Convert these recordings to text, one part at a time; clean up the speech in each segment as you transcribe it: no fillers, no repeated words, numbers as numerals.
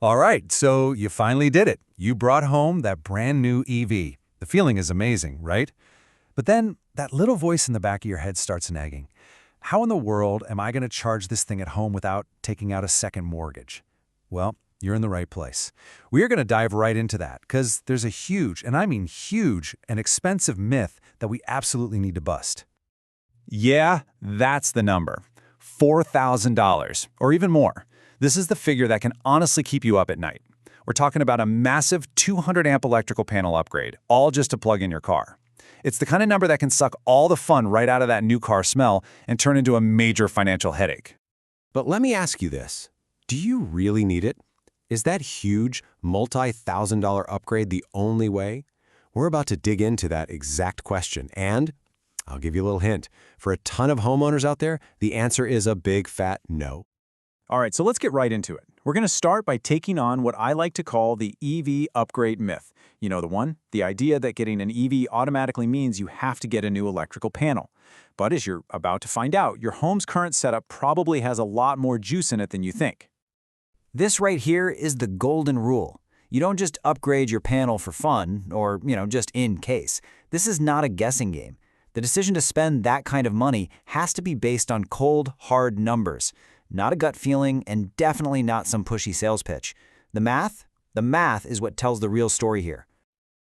All right, so you finally did it. You brought home that brand new EV. The feeling is amazing, right? But then that little voice in the back of your head starts nagging. How in the world am I going to charge this thing at home without taking out a second mortgage? Well, you're in the right place. We are going to dive right into that because there's a huge, and I mean huge, and expensive myth that we absolutely need to bust. Yeah, that's the number. $4,000, or even more. This is the figure that can honestly keep you up at night. We're talking about a massive 200-amp electrical panel upgrade, all just to plug in your car. It's the kind of number that can suck all the fun right out of that new car smell and turn into a major financial headache. But let me ask you this. Do you really need it? Is that huge, multi-thousand-dollar upgrade the only way? We're about to dig into that exact question, and I'll give you a little hint. For a ton of homeowners out there, the answer is a big fat no. All right, so let's get right into it. We're going to start by taking on what I like to call the EV upgrade myth. You know the one? The idea that getting an EV automatically means you have to get a new electrical panel. But as you're about to find out, your home's current setup probably has a lot more juice in it than you think. This right here is the golden rule. You don't just upgrade your panel for fun or, just in case. This is not a guessing game. The decision to spend that kind of money has to be based on cold, hard numbers. Not a gut feeling, and definitely not some pushy sales pitch. The math is what tells the real story here.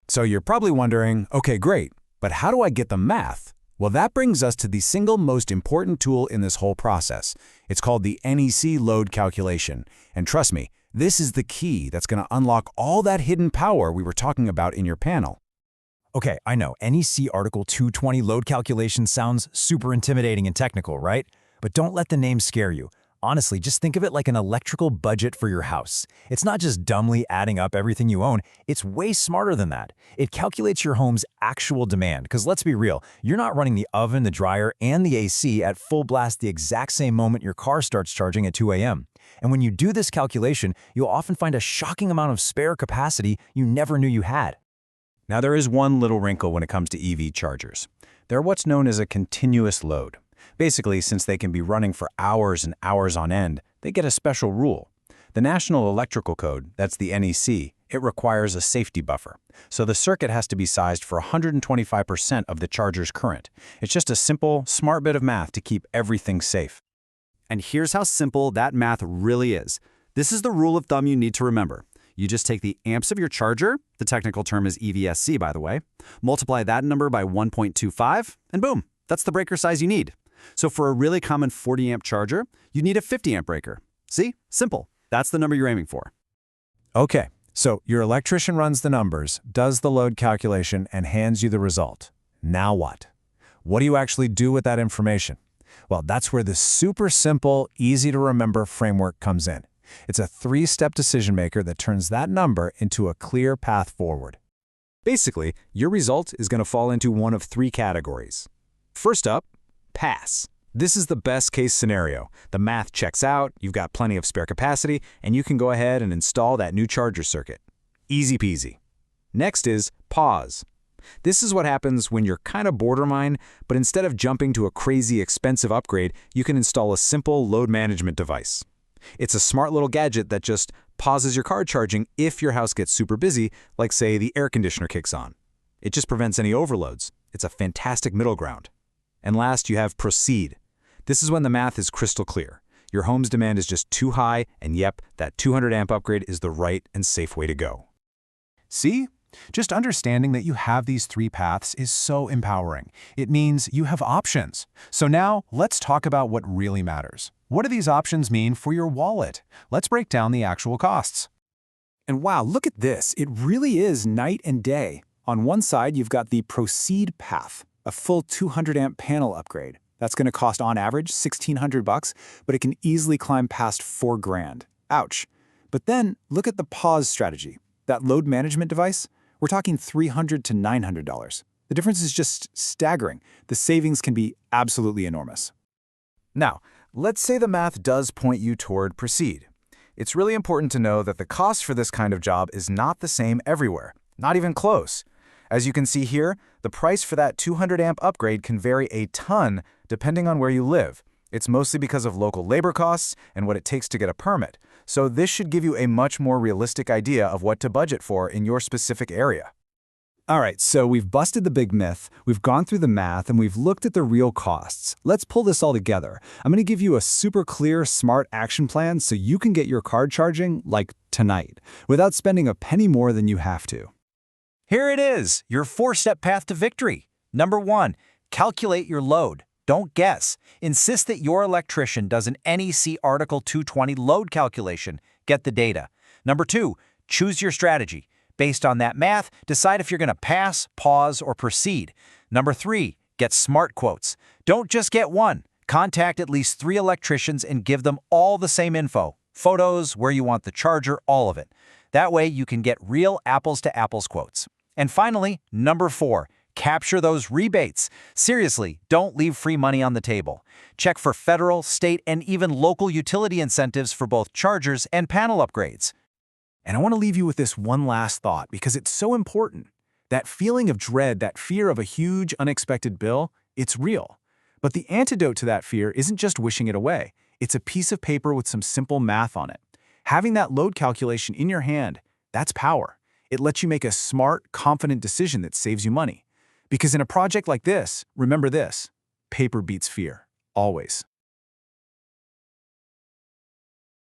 So you're probably wondering, okay, great, but how do I get the math? Well, that brings us to the single most important tool in this whole process. It's called the NEC load calculation. And trust me, this is the key that's going to unlock all that hidden power we were talking about in your panel. Okay, I know, NEC Article 220 load calculation sounds super intimidating and technical, right? But don't let the name scare you. Honestly, just think of it like an electrical budget for your house. It's not just dumbly adding up everything you own, it's way smarter than that. It calculates your home's actual demand, because let's be real, you're not running the oven, the dryer, and the AC at full blast the exact same moment your car starts charging at 2 a.m. And when you do this calculation, you'll often find a shocking amount of spare capacity you never knew you had. Now there is one little wrinkle when it comes to EV chargers. They're what's known as a continuous load. Basically, since they can be running for hours and hours on end, they get a special rule. The National Electrical Code, that's the NEC, it requires a safety buffer. So the circuit has to be sized for 125% of the charger's current. It's just a simple, smart bit of math to keep everything safe. And here's how simple that math really is. This is the rule of thumb you need to remember. You just take the amps of your charger, the technical term is EVSC by the way, multiply that number by 1.25, and boom, that's the breaker size you need. So for a really common 40-amp charger, you need a 50-amp breaker. See? Simple. That's the number you're aiming for. Okay, so your electrician runs the numbers, does the load calculation, and hands you the result. Now what? What do you actually do with that information? Well, that's where the super simple, easy-to-remember framework comes in. It's a 3-step decision maker that turns that number into a clear path forward. Basically, your result is going to fall into one of 3 categories. First up, pass. This is the best case scenario. The math checks out, you've got plenty of spare capacity, and you can go ahead and install that new charger circuit. Easy peasy. Next is pause. This is what happens when you're kind of borderline, but instead of jumping to a crazy expensive upgrade, you can install a simple load management device. It's a smart little gadget that just pauses your car charging if your house gets super busy, like say the air conditioner kicks on. It just prevents any overloads. It's a fantastic middle ground. And last, you have proceed. This is when the math is crystal clear. Your home's demand is just too high, and yep, that 200-amp upgrade is the right and safe way to go. See? Just understanding that you have these 3 paths is so empowering. It means you have options. So now, let's talk about what really matters. What do these options mean for your wallet? Let's break down the actual costs. And wow, look at this. It really is night and day. On one side, you've got the proceed path, a full 200-amp panel upgrade. That's going to cost on average $1,600, but it can easily climb past $4,000. Ouch. But then look at the pause strategy. That load management device, we're talking $300 to $900. The difference is just staggering. The savings can be absolutely enormous. Now, let's say the math does point you toward proceed. It's really important to know that the cost for this kind of job is not the same everywhere, not even close. As you can see here, the price for that 200-amp upgrade can vary a ton depending on where you live. It's mostly because of local labor costs and what it takes to get a permit. so this should give you a much more realistic idea of what to budget for in your specific area. All right, so we've busted the big myth, we've gone through the math, and we've looked at the real costs. Let's pull this all together. I'm going to give you a super clear, smart action plan so you can get your card charging, like tonight, without spending a penny more than you have to. Here it is, your 4-step path to victory. Number 1, calculate your load. Don't guess. Insist that your electrician does an NEC Article 220 load calculation. Get the data. Number 2, choose your strategy. Based on that math, decide if you're going to pass, pause, or proceed. Number 3, get smart quotes. Don't just get one. Contact at least 3 electricians and give them all the same info. Photos, where you want the charger, all of it. That way you can get real apples-to-apples quotes. And finally, number 4, capture those rebates. Seriously, don't leave free money on the table. Check for federal, state, and even local utility incentives for both chargers and panel upgrades. And I want to leave you with this one last thought because it's so important. That feeling of dread, that fear of a huge, unexpected bill, it's real. But the antidote to that fear isn't just wishing it away. It's a piece of paper with some simple math on it. Having that load calculation in your hand, that's power. It lets you make a smart, confident decision that saves you money. Because in a project like this, remember this: paper beats fear, always.